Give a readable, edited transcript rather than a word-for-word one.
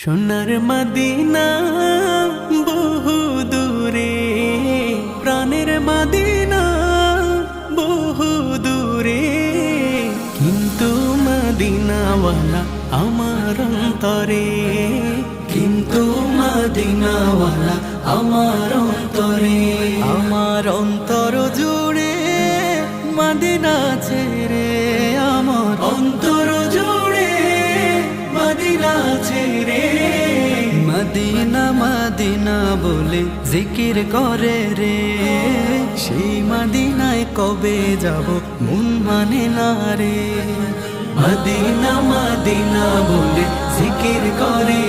সোনার মদিনা বহু দূরে, প্রাণের মদিনা বহু দূরে, কিন্তু মদিনাওয়ালা আমার অন্তরে, কিন্তু মদিনাওয়ালা আমার অন্তরে। আমার অন্তর জুড়ে মদিনা ছেড়ে, আমার অন্তর জুড়ে মদিনা ছেড়ে। মদিনা মদিনা বলে জিকির করে রে, সেই মদিনায় কবে যাব মন মানে না রে। মদিনা মদিনা বলে জিকির করে